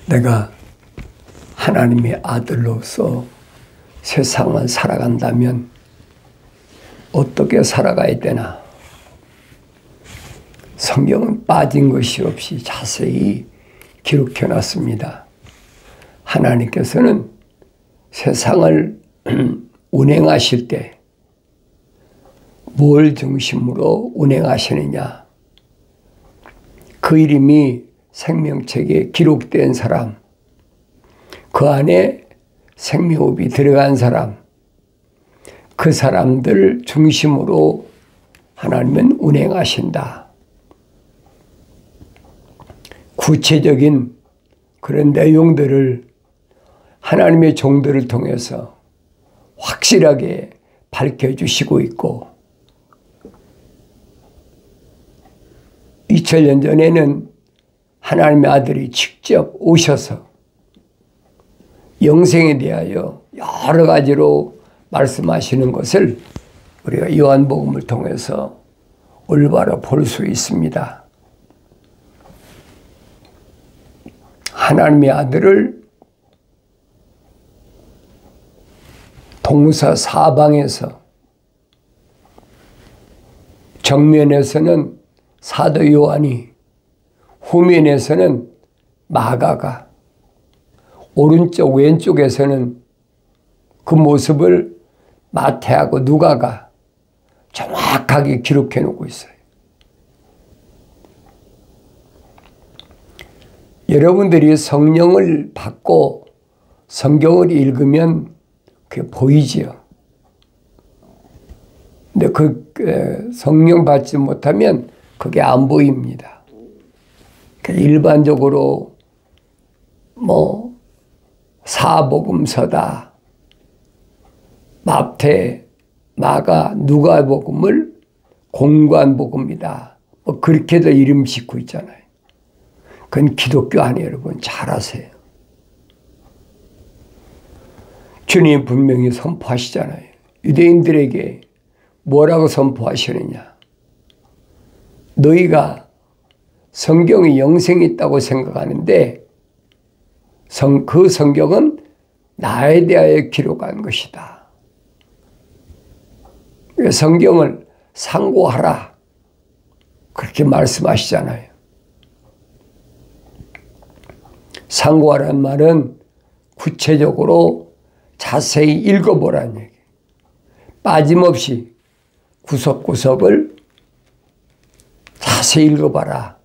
내가 하나님의 아들로서 세상을 살아간다면 어떻게 살아가야 되나? 성경은 빠진 것이 없이 자세히 기록해 놨습니다. 하나님께서는 세상을 운행하실 때 뭘 중심으로 운행하시느냐? 그 이름이 생명책에 기록된 사람, 그 안에 생명호흡이 들어간 사람, 그 사람들 중심으로 하나님은 운행하신다. 구체적인 그런 내용들을 하나님의 종들을 통해서 확실하게 밝혀주시고 있고, 2000년 전에는 하나님의 아들이 직접 오셔서 영생에 대하여 여러 가지로 말씀하시는 것을 우리가 요한복음을 통해서 올바로 볼 수 있습니다. 하나님의 아들을 동서 사방에서, 정면에서는 사도 요한이, 후면에서는 마가가, 오른쪽 왼쪽에서는 그 모습을 마태하고 누가가 정확하게 기록해 놓고 있어요. 여러분들이 성령을 받고 성경을 읽으면 그게 보이지요. 근데 그 성령 받지 못하면 그게 안 보입니다. 일반적으로 사복음서다, 마태, 마가, 누가복음을 공관복음이다, 그렇게도 이름 짓고 있잖아요. 그건 기독교 아니에요, 여러분. 잘 아세요. 주님 분명히 선포하시잖아요. 유대인들에게 뭐라고 선포하시느냐? 너희가 성경에 영생이 있다고 생각하는데 그 성경은 나에 대하여 기록한 것이다. 성경을 상고하라, 그렇게 말씀하시잖아요. 상고하라는 말은 구체적으로 자세히 읽어보라는 얘기예요. 빠짐없이 구석구석을 자세히 읽어봐라.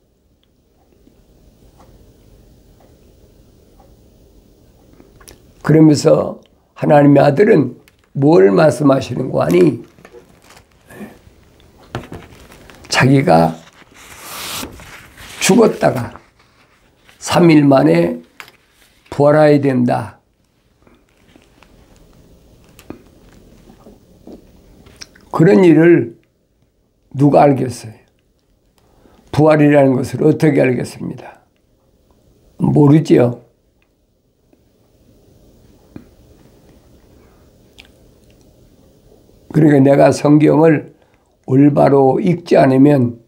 그러면서 하나님의 아들은 뭘 말씀하시는 거 아니? 자기가 죽었다가 3일 만에 부활해야 된다. 그런 일을 누가 알겠어요? 부활이라는 것을 어떻게 알겠습니다? 모르지요. 그러니까 내가 성경을 올바로 읽지 않으면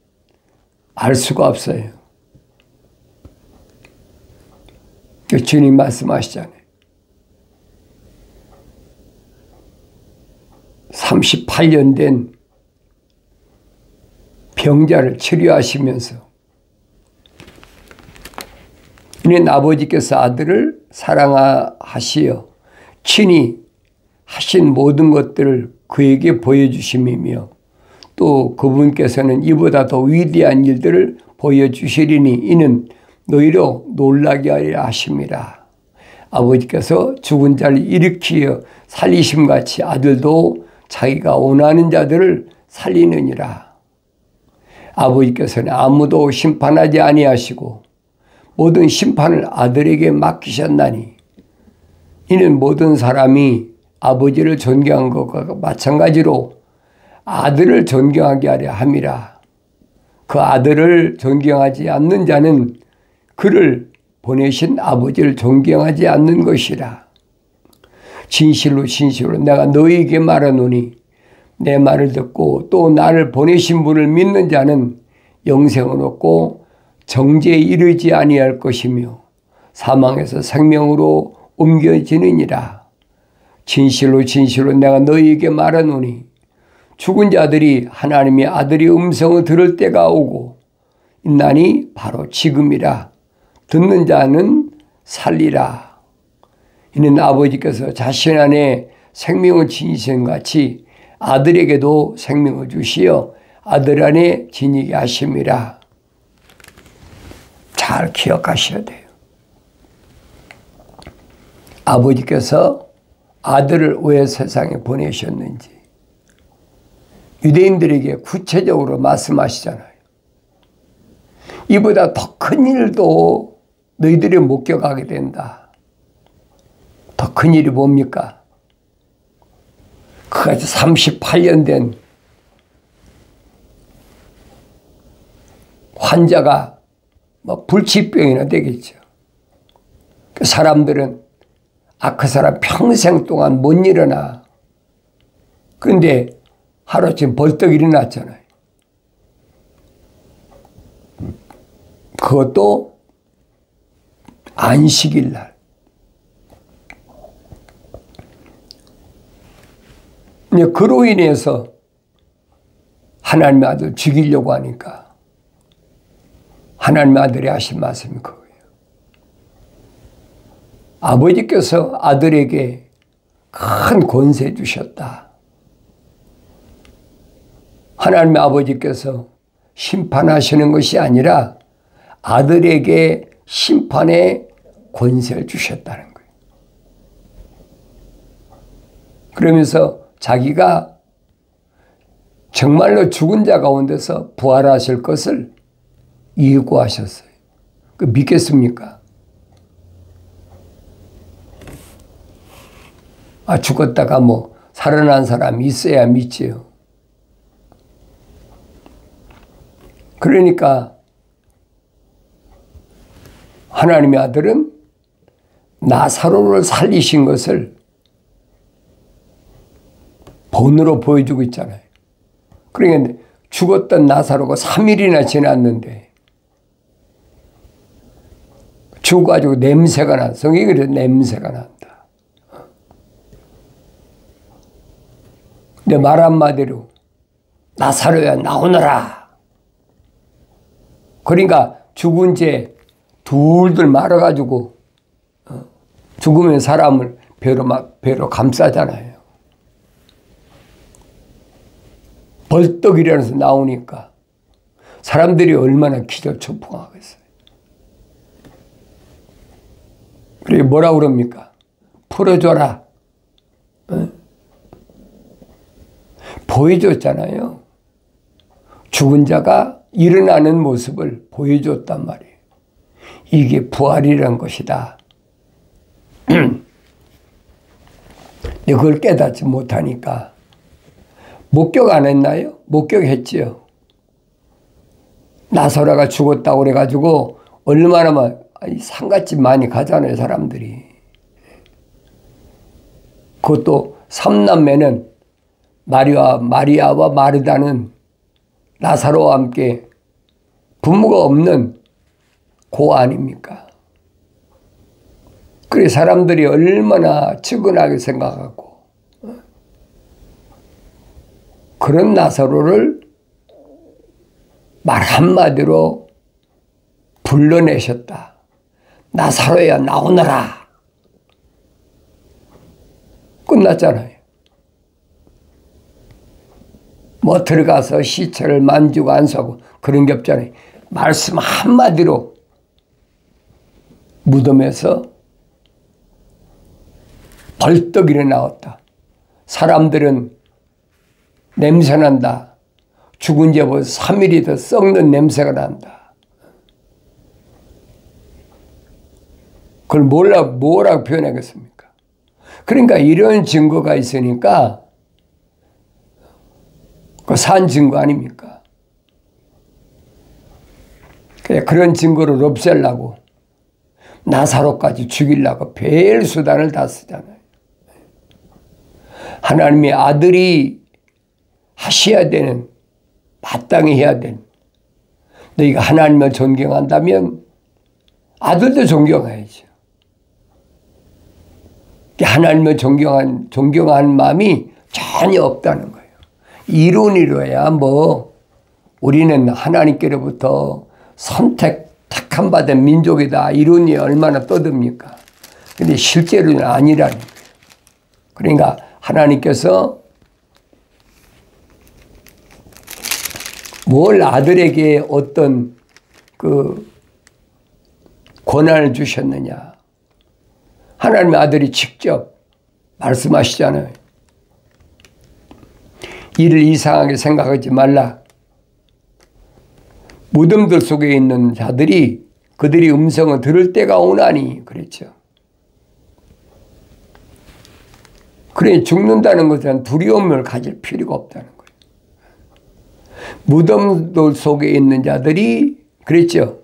알 수가 없어요. 주님 말씀하시잖아요. 38년 된 병자를 치료하시면서 이는 아버지께서 아들을 사랑하시어 친히 하신 모든 것들을 그에게 보여주심이며 또 그분께서는 이보다 더 위대한 일들을 보여주시리니 이는 너희로 놀라게 하려 하심이라. 아버지께서 죽은 자를 일으키어 살리심같이 아들도 자기가 원하는 자들을 살리느니라. 아버지께서는 아무도 심판하지 아니하시고 모든 심판을 아들에게 맡기셨나니 이는 모든 사람이 아버지를 존경한 것과 마찬가지로 아들을 존경하게 하려 함이라. 그 아들을 존경하지 않는 자는 그를 보내신 아버지를 존경하지 않는 것이라. 진실로 진실로 내가 너희에게 말하노니 내 말을 듣고 또 나를 보내신 분을 믿는 자는 영생을 얻고 정죄에 이르지 아니할 것이며 사망에서 생명으로 옮겨지느니라. 진실로 진실로 내가 너희에게 말하노니 죽은 자들이 하나님의 아들의 음성을 들을 때가 오고 있나니 바로 지금이라. 듣는 자는 살리라. 이는 아버지께서 자신 안에 생명을 지니신 같이 아들에게도 생명을 주시어 아들 안에 지니게 하심이라. 잘 기억하셔야 돼요. 아버지께서 아들을 왜 세상에 보내셨는지 유대인들에게 구체적으로 말씀하시잖아요. 이보다 더 큰 일도 너희들이 목격하게 된다. 더 큰 일이 뭡니까? 그까지 38년 된 환자가 불치병이나 되겠죠. 사람들은 그 사람 평생 동안 못 일어나. 그런데 하루아침 벌떡 일어났잖아요. 그것도 안식일 날. 그로 인해서 하나님의 아들 죽이려고 하니까 하나님의 아들이 하신 말씀이 그거예요. 아버지께서 아들에게 큰 권세 주셨다. 하나님의 아버지께서 심판하시는 것이 아니라 아들에게 심판의 권세를 주셨다는 거예요. 그러면서 자기가 정말로 죽은 자 가운데서 부활하실 것을 예고하셨어요. 그 믿겠습니까? 죽었다가 살아난 사람이 있어야 믿지요. 그러니까 하나님의 아들은 나사로를 살리신 것을 본으로 보여주고 있잖아요. 그러니까 죽었던 나사로가 3일이나 지났는데 죽어가지고 냄새가 나. 성경이 그래서 냄새가 난다. 근데 말 한마디로 나사로야 나오너라. 그러니까 죽은 채 둘둘 말아가지고 죽으면 사람을 배로 감싸잖아요. 벌떡 일어나서 나오니까 사람들이 얼마나 기절초풍하겠어요. 그래 뭐라 그럽니까? 풀어줘라. 보여줬잖아요. 죽은 자가 일어나는 모습을 보여줬단 말이에요. 이게 부활이란 것이다. 근데 그걸 깨닫지 못하니까 목격 안 했나요? 목격했지요. 나사로가 죽었다고 그래가지고 얼마나 상갓집 많이 가잖아요, 사람들이. 그것도 삼남매는 마리아와 마르다는 나사로와 함께 부모가 없는 고 아닙니까? 그래 사람들이 얼마나 측은하게 생각하고 그런 나사로를 말 한마디로 불러내셨다. 나사로야 나오너라. 끝났잖아요. 들어가서 시체를 만지고 안수하고 그런 게 없잖아요. 말씀 한마디로 무덤에서 벌떡 일어나왔다. 사람들은 냄새난다. 죽은 지 벌써 3일이 더 썩는 냄새가 난다. 그걸 뭐라고 표현하겠습니까? 그러니까 이런 증거가 있으니까 그 산 증거 아닙니까? 그런 증거를 없애려고 나사로까지 죽이려고 별 수단을 다 쓰잖아요. 하나님의 아들이 하셔야 되는, 마땅히 해야 되는, 너희가 하나님을 존경한다면 아들도 존경해야죠. 하나님을 존경하는 마음이 전혀 없다는 거예요. 이론이로야 우리는 하나님께로부터 택함 받은 민족이다. 이론이 얼마나 떠듭니까? 근데 실제로는 아니라는 거예요. 그러니까 하나님께서 뭘 아들에게 어떤 권한을 주셨느냐. 하나님의 아들이 직접 말씀하시잖아요. 이를 이상하게 생각하지 말라. 무덤들 속에 있는 자들이 그들이 음성을 들을 때가 오나니 그랬죠. 그래 죽는다는 것은 두려움을 가질 필요가 없다는 거예요. 무덤들 속에 있는 자들이 그랬죠.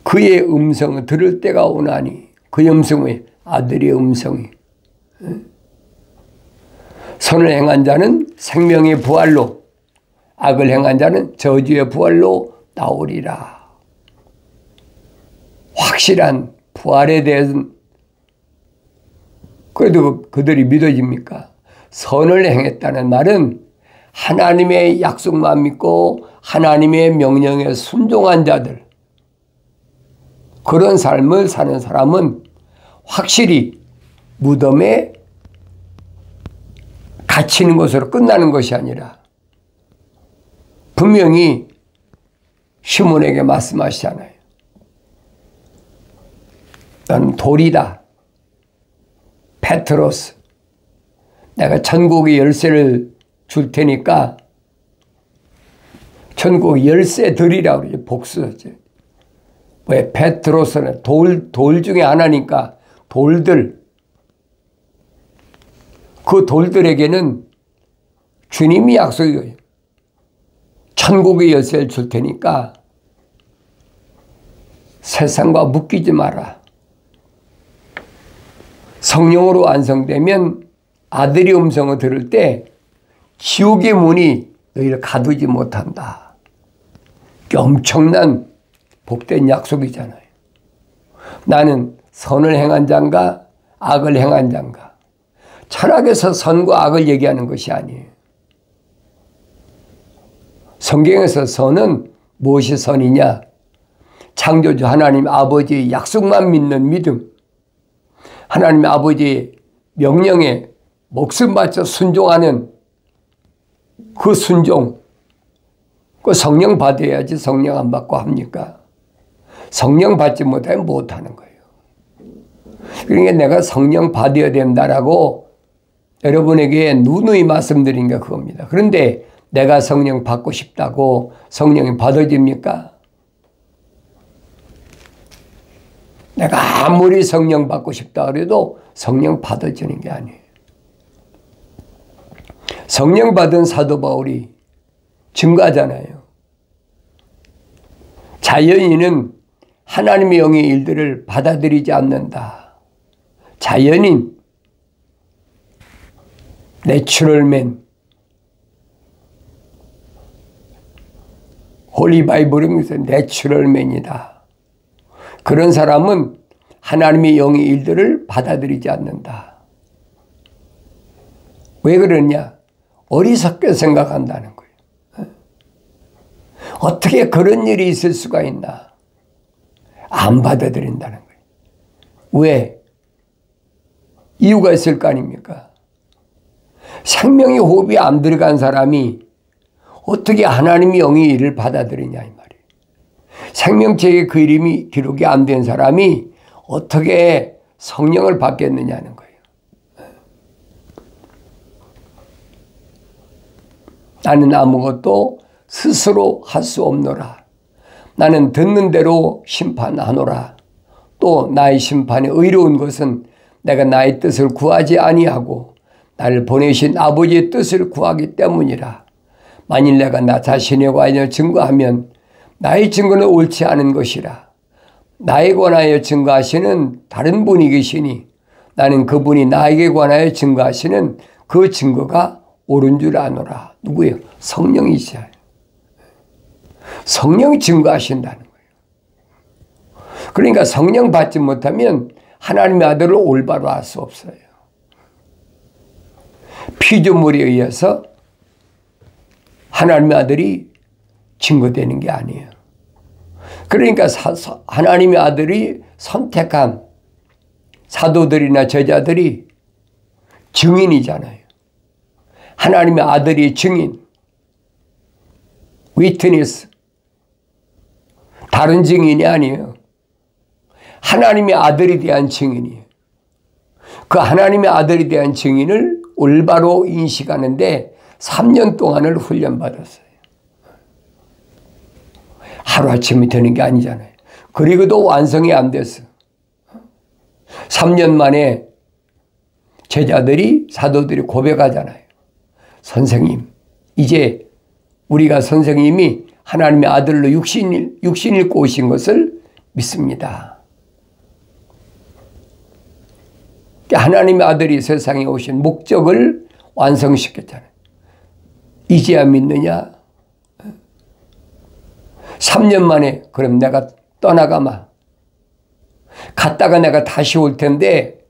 그의 음성을 들을 때가 오나니 그의 음성이 아들의 음성이 선을 행한 자는 생명의 부활로 악을 행한 자는 저주의 부활로 나오리라. 확실한 부활에 대한 그래도 그들이 믿어집니까? 선을 행했다는 말은 하나님의 약속만 믿고 하나님의 명령에 순종한 자들 그런 삶을 사는 사람은 확실히 무덤에 갇히는 것으로 끝나는 것이 아니라 분명히 시몬에게 말씀하시잖아요. 넌 돌이다. 페트로스. 내가 천국의 열쇠를 줄 테니까 천국 열쇠 들이라고 그러죠. 복수죠. 왜 페트로스는 돌 중에 하나니까 돌들. 그 돌들에게는 주님이 약속이에요. 천국의 열쇠를 줄 테니까 세상과 묶이지 마라. 성령으로 완성되면 아들의 음성을 들을 때 지옥의 문이 너희를 가두지 못한다. 엄청난 복된 약속이잖아요. 나는 선을 행한 자인가 악을 행한 자인가. 철학에서 선과 악을 얘기하는 것이 아니에요. 성경에서 선은 무엇이 선이냐? 창조주 하나님 아버지의 약속만 믿는 믿음, 하나님 아버지의 명령에 목숨 바쳐 순종하는 그 순종, 그 성령 받아야지. 성령 안 받고 합니까? 성령 받지 못하면 못하는 거예요. 그러니까 내가 성령 받아야 된다라고 여러분에게 누누이 말씀드린 게 그겁니다. 그런데 내가 성령 받고 싶다고 성령이 받아집니까? 내가 아무리 성령 받고 싶다 그래도 성령 받아지는 게 아니에요. 성령 받은 사도 바울이 증거하잖아요. 자연인은 하나님의 영의 일들을 받아들이지 않는다. 자연인, 내추럴맨, 홀리 바이블은 내추럴맨이다. 그런 사람은 하나님의 영의 일들을 받아들이지 않는다. 왜 그러냐? 어리석게 생각한다는 거예요. 어떻게 그런 일이 있을 수가 있나? 안 받아들인다는 거예요. 왜? 이유가 있을 거 아닙니까? 생명의 호흡이 안 들어간 사람이 어떻게 하나님의 영의 일을 받아들이냐 이 말이에요. 생명책에 그 이름이 기록이 안 된 사람이 어떻게 성령을 받겠느냐는 거예요. 나는 아무것도 스스로 할 수 없노라. 나는 듣는 대로 심판하노라. 또 나의 심판이 의로운 것은 내가 나의 뜻을 구하지 아니하고 나를 보내신 아버지의 뜻을 구하기 때문이라. 만일 내가 나 자신에 관하여 증거하면 나의 증거는 옳지 않은 것이라. 나에 관하여 증거하시는 다른 분이 계시니 나는 그분이 나에게 관하여 증거하시는 그 증거가 옳은 줄 아노라. 누구예요? 성령이시죠. 성령이 증거하신다는 거예요. 그러니까 성령 받지 못하면 하나님의 아들을 올바로 알 수 없어요. 피조물에 의해서 하나님의 아들이 증거되는 게 아니에요. 그러니까 하나님의 아들이 선택한 사도들이나 제자들이 증인이잖아요. 하나님의 아들이 증인, 위트니스, 다른 증인이 아니에요. 하나님의 아들에 대한 증인이에요. 그 하나님의 아들에 대한 증인을 올바로 인식하는데 3년 동안을 훈련받았어요. 하루아침에 되는 게 아니잖아요. 그리고도 완성이 안 됐어. 3년 만에 제자들이, 사도들이 고백하잖아요. 선생님, 이제 우리가 선생님이 하나님의 아들로 육신 입고 오신 것을 믿습니다. 하나님의 아들이 세상에 오신 목적을 완성시켰잖아요. 이제야 믿느냐? 3년 만에 그럼 내가 떠나가마. 갔다가 내가 다시 올 텐데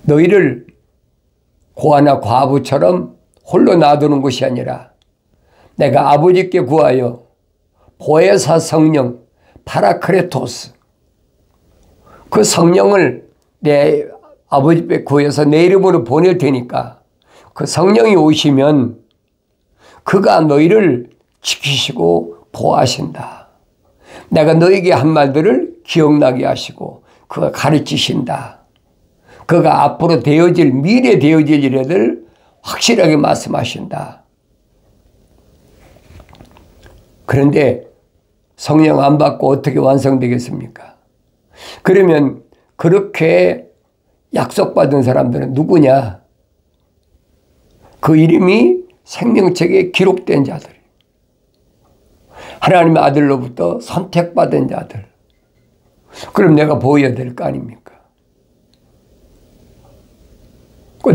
너희를 고아나 과부처럼 홀로 놔두는 것이 아니라 내가 아버지께 구하여 보혜사 성령 파라크레토스, 그 성령을 내 아버지께 구해서 내 이름으로 보낼 테니까 그 성령이 오시면 그가 너희를 지키시고 보호하신다. 내가 너에게 한 말들을 기억나게 하시고 그가 가르치신다. 그가 앞으로 되어질, 미래 되어질 일들 확실하게 말씀하신다. 그런데 성령 안 받고 어떻게 완성되겠습니까? 그러면 그렇게 약속받은 사람들은 누구냐? 그 이름이 생명책에 기록된 자들, 하나님의 아들로부터 선택받은 자들. 그럼 내가 보여야 될 거 아닙니까?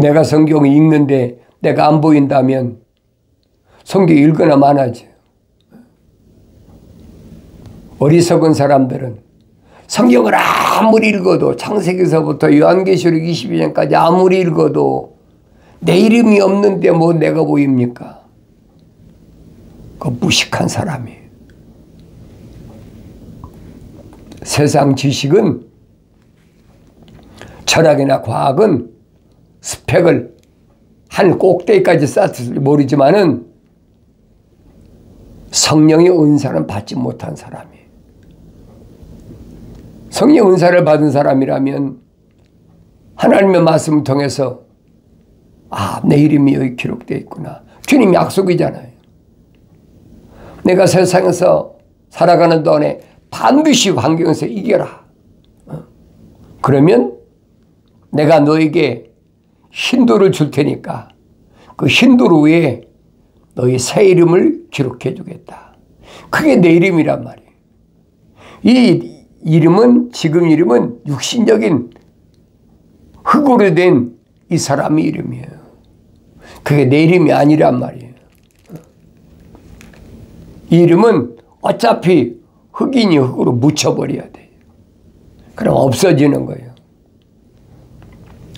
내가 성경을 읽는데 내가 안 보인다면 성경 읽거나 마나지. 어리석은 사람들은 성경을 아무리 읽어도 창세기서부터 요한계시록 22장까지 아무리 읽어도 내 이름이 없는데 뭐 내가 보입니까? 그 무식한 사람이에요. 세상 지식은, 철학이나 과학은 스펙을 한 꼭대기까지 쌓을지 모르지만은 성령의 은사는 받지 못한 사람이에요. 성령 은사를 받은 사람이라면 하나님의 말씀을 통해서 내 이름이 여기 기록되어 있구나. 주님 약속이잖아요. 내가 세상에서 살아가는 동안에 반드시 환경에서 이겨라. 그러면 내가 너에게 힌도를 줄 테니까 그 힌도 위에 너의 새 이름을 기록해 주겠다. 그게 내 이름이란 말이에요. 이 이름은, 지금 이름은 육신적인 흙으로 된 이 사람의 이름이에요. 그게 내 이름이 아니란 말이에요. 이 이름은 어차피 흙이니 흙으로 묻혀버려야 돼요. 그럼 없어지는 거예요.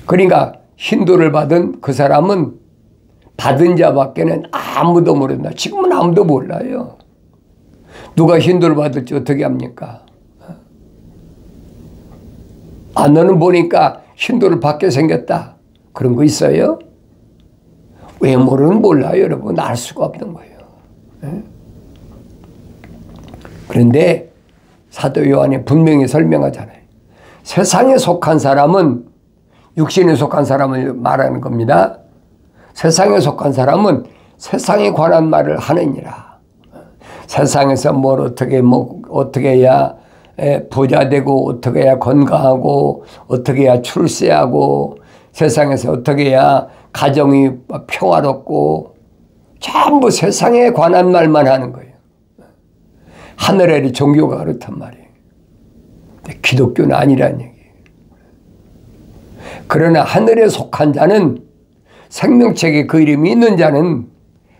그러니까 힌도를 받은 그 사람은 받은 자밖에는 아무도 모른다. 지금은 아무도 몰라요. 누가 힌도를 받을지 어떻게 합니까? 너는 보니까 힌도를 받게 생겼다. 그런 거 있어요? 외모는 몰라요, 여러분. 알 수가 없는 거예요. 그런데 사도 요한이 분명히 설명하잖아요. 세상에 속한 사람은, 육신에 속한 사람을 말하는 겁니다. 세상에 속한 사람은 세상에 관한 말을 하느니라. 세상에서 뭘 어떻게 해야 부자 되고, 어떻게 해야 건강하고, 어떻게 해야 출세하고, 세상에서 어떻게 해야 가정이 평화롭고, 전부 세상에 관한 말만 하는 거예요. 하늘의 종교가 그렇단 말이에요. 기독교는 아니라는 얘기예요. 그러나 하늘에 속한 자는, 생명책에 그 이름이 있는 자는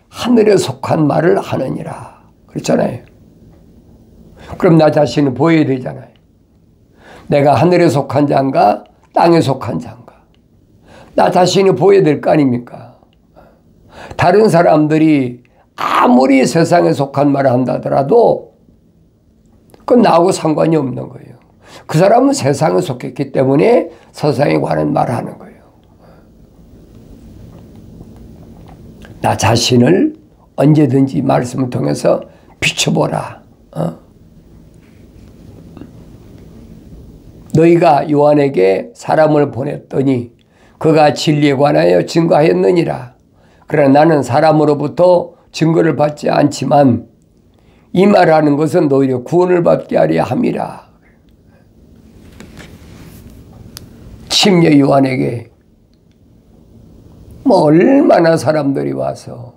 하늘에 속한 말을 하느니라. 그렇잖아요. 그럼 나 자신을 보여야 되잖아요. 내가 하늘에 속한 자인가 땅에 속한 자인가. 나 자신이 보여야 될 거 아닙니까? 다른 사람들이 아무리 세상에 속한 말을 한다더라도 그건 나하고 상관이 없는 거예요. 그 사람은 세상에 속했기 때문에 세상에 관한 말을 하는 거예요. 나 자신을 언제든지 말씀을 통해서 비춰보라. 너희가 요한에게 사람을 보냈더니 그가 진리에 관하여 증거하였느니라. 그러나 나는 사람으로부터 증거를 받지 않지만 이 말하는 것은 너희를 구원을 받게 하려 함이라. 침례 요한에게 뭐 얼마나 사람들이 와서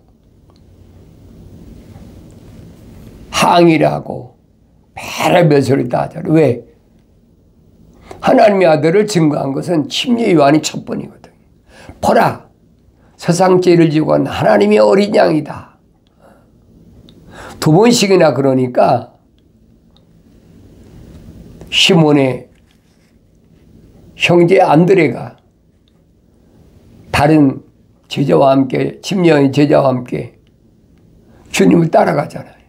항의를 하고 별의별 소리 다 하잖아요. 왜? 하나님의 아들을 증거한 것은 침례 요한이 첫 번이거든요. 보라, 세상 죄를 지고 간 하나님의 어린 양이다. 두 번씩이나 그러니까 시몬의 형제 안드레가 다른 제자와 함께, 침례의 제자와 함께 주님을 따라가잖아요.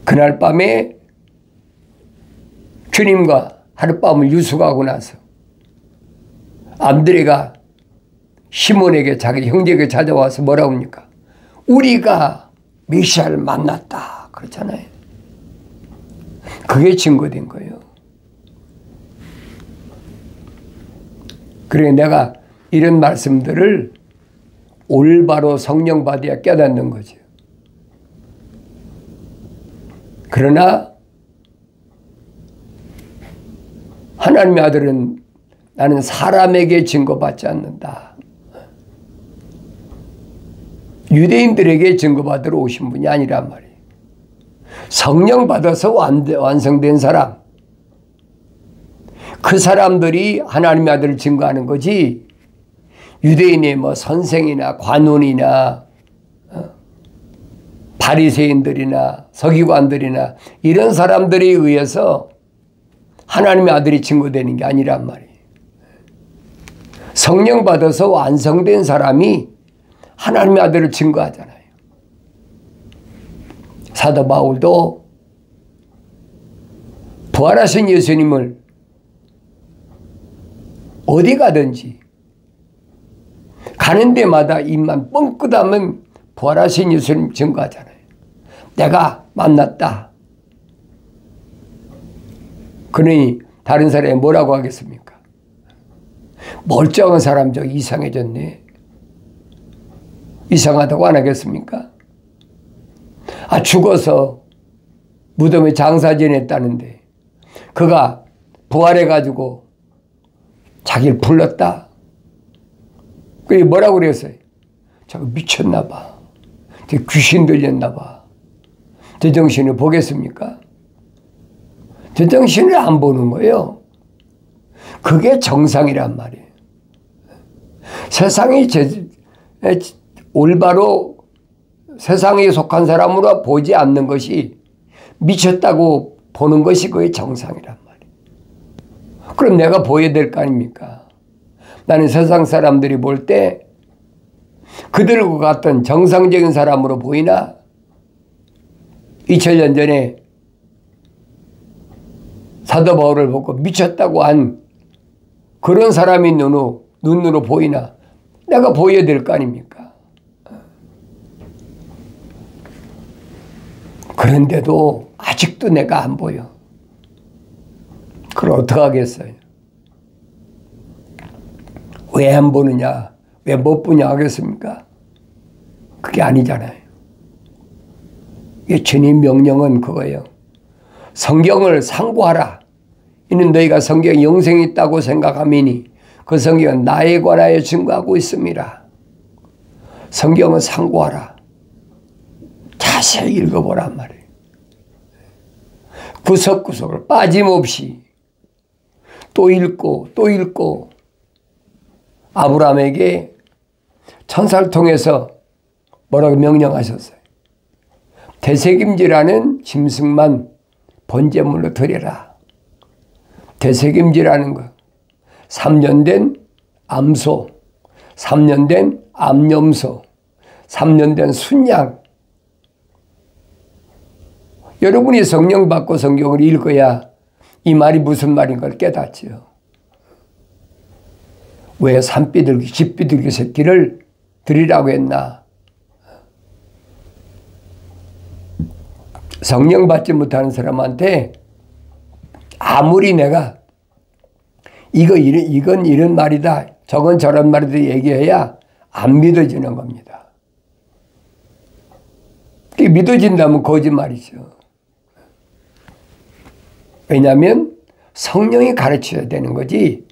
그날 밤에 주님과 하룻밤을 유숙하고 나서 안드레가 시몬에게 자기 형제에게 찾아와서 뭐라고 합니까? 우리가 메시아를 만났다 그렇잖아요. 그게 증거된 거예요. 그래 내가 이런 말씀들을 올바로 성령 받아야 깨닫는 거죠. 그러나 하나님의 아들은 나는 사람에게 증거받지 않는다. 유대인들에게 증거받으러 오신 분이 아니란 말이에요. 성령 받아서 완성된 사람, 그 사람들이 하나님의 아들을 증거하는 거지 유대인의 뭐 선생이나 관원이나 바리새인들이나 서기관들이나 이런 사람들에 의해서 하나님의 아들이 증거되는 게 아니란 말이에요. 성령 받아서 완성된 사람이 하나님의 아들을 증거하잖아요. 사도 바울도 부활하신 예수님을 어디 가든지 가는 데마다 입만 뻥끗하면 부활하신 예수님 증거하잖아요. 내가 만났다. 그러니 다른 사람이 뭐라고 하겠습니까? 멀쩡한 사람 저기 이상해졌네. 이상하다고 안 하겠습니까? 아, 죽어서 무덤에 장사 지냈다는데 그가 부활해가지고 자기를 불렀다. 그게 뭐라고 그랬어요? 자꾸 미쳤나 봐. 귀신 들렸나 봐. 저 정신을 보겠습니까? 저 정신을 안 보는 거예요. 그게 정상이란 말이에요. 세상이 올바로 세상에 속한 사람으로 보지 않는 것이 미쳤다고 보는 것이 그의 정상이란 말이에요. 그럼 내가 보여야 될 거 아닙니까? 나는 세상 사람들이 볼 때 그들과 같은 정상적인 사람으로 보이나 2000년 전에 사도 바울을 보고 미쳤다고 한 그런 사람이 눈으로 보이나 내가 보여야 될 거 아닙니까? 그런데도 아직도 내가 안 보여. 그럼 어떡하겠어요? 왜 안 보느냐? 왜 못 보냐 하겠습니까? 그게 아니잖아요. 주님 명령은 그거예요. 성경을 상고하라. 이는 너희가 성경에 영생이 있다고 생각하미니 그 성경은 나에 관하여 증거하고 있습니다. 성경은 상고하라. 자세히 읽어보란 말이에요. 구석구석을 빠짐없이 또 읽고 또 읽고 아브라함에게 천사를 통해서 뭐라고 명령하셨어요? 되새김질하는 짐승만 번제물로 드려라. 되새김질하는 거. 3년 된 암소, 3년 된 암염소, 3년 된 순양. 여러분이 성령 받고 성경을 읽어야 이 말이 무슨 말인 걸 깨닫지요. 왜 산비둘기, 집비둘기 새끼를 드리라고 했나? 성령 받지 못하는 사람한테 아무리 내가 이건 이런 말이다, 저건 저런 말이다 얘기해야 안 믿어지는 겁니다. 그게 믿어진다면 거짓말이죠. 왜냐하면 성령이 가르쳐야 되는 거지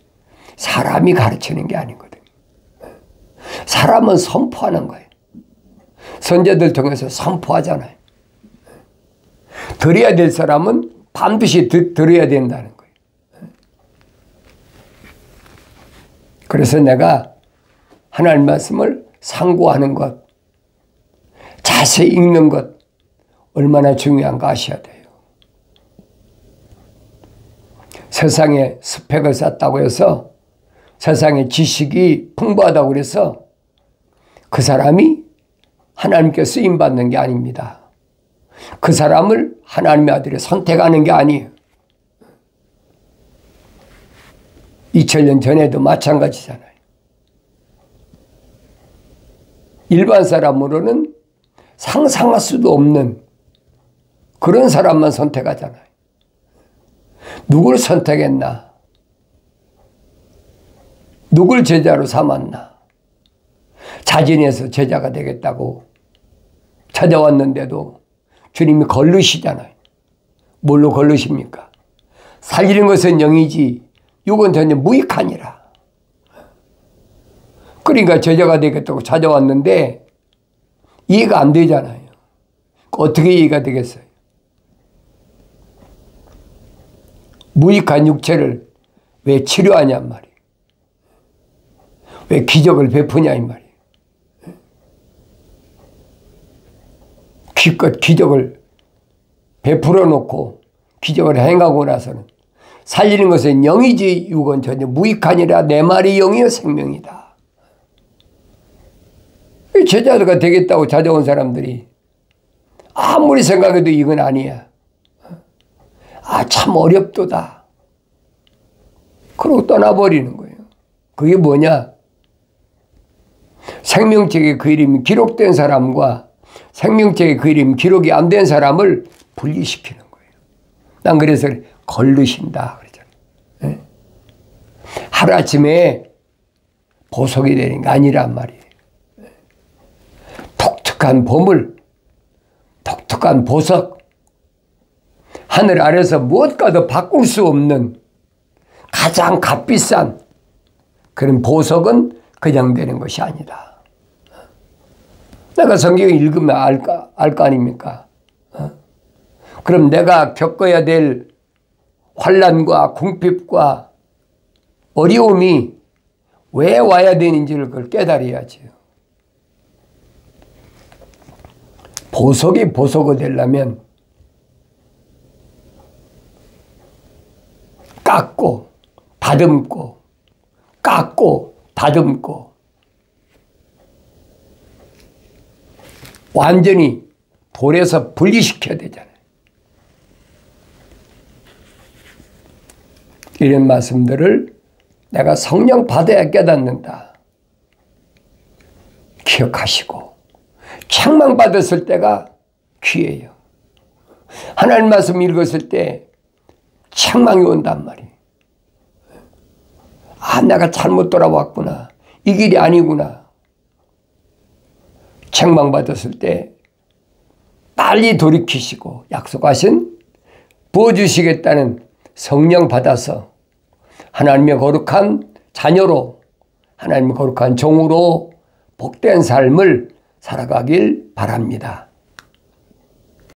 사람이 가르치는 게 아니거든요. 사람은 선포하는 거예요. 선제들 통해서 선포하잖아요. 들어야 될 사람은 반드시 들어야 된다는 거예요. 그래서 내가 하나님 말씀을 상고하는 것, 자세히 읽는 것 얼마나 중요한가 아셔야 돼요. 세상에 스펙을 쌓았다고 해서 세상에 지식이 풍부하다고 해서 그 사람이 하나님께 쓰임받는 게 아닙니다. 그 사람을 하나님의 아들이 선택하는 게 아니에요. 2000년 전에도 마찬가지잖아요. 일반 사람으로는 상상할 수도 없는 그런 사람만 선택하잖아요. 누굴 선택했나? 누굴 제자로 삼았나? 자진해서 제자가 되겠다고 찾아왔는데도 주님이 걸르시잖아요. 뭘로 걸르십니까? 살리는 것은 영이지 육은 전혀 무익하니라. 그러니까 제자가 되겠다고 찾아왔는데 이해가 안 되잖아요. 어떻게 이해가 되겠어요? 무익한 육체를 왜 치료하냔 말이에요. 왜 기적을 베푸냐 이 말이에요. 기껏 기적을 베풀어 놓고 기적을 행하고 나서는 살리는 것은 영이지 육은 전혀 무익하니라. 내 말이 영이요 생명이다. 제자가 되겠다고 찾아온 사람들이 아무리 생각해도 이건 아니야. 참 어렵도다. 그러고 떠나버리는 거예요. 그게 뭐냐? 생명책의 그 이름이 기록된 사람과 생명책의 그 이름이 기록이 안 된 사람을 분리시키는 거예요. 난 그래서 걸르신다 그러잖아요. 하루아침에 보석이 되는 게 아니란 말이에요. 독특한 보물, 독특한 보석, 하늘 아래서 무엇과도 바꿀 수 없는 가장 값비싼 그런 보석은 그냥 되는 것이 아니다. 내가 성경을 읽으면 알 거 아닙니까? 그럼 내가 겪어야 될 환난과 궁핍과 어려움이 왜 와야 되는지를 그걸 깨달아야지요. 보석이 보석이 되려면 깎고 다듬고 깎고 다듬고 완전히 돌에서 분리시켜야 되잖아요. 이런 말씀들을 내가 성령 받아야 깨닫는다. 기억하시고 책망받았을 때가 귀해요. 하나님 말씀 읽었을 때 책망이 온단 말이에요. 내가 잘못 돌아왔구나. 이 길이 아니구나. 책망받았을 때 빨리 돌이키시고 약속하신 부어주시겠다는 성령 받아서 하나님의 거룩한 자녀로 하나님의 거룩한 종으로 복된 삶을 살아가길 바랍니다.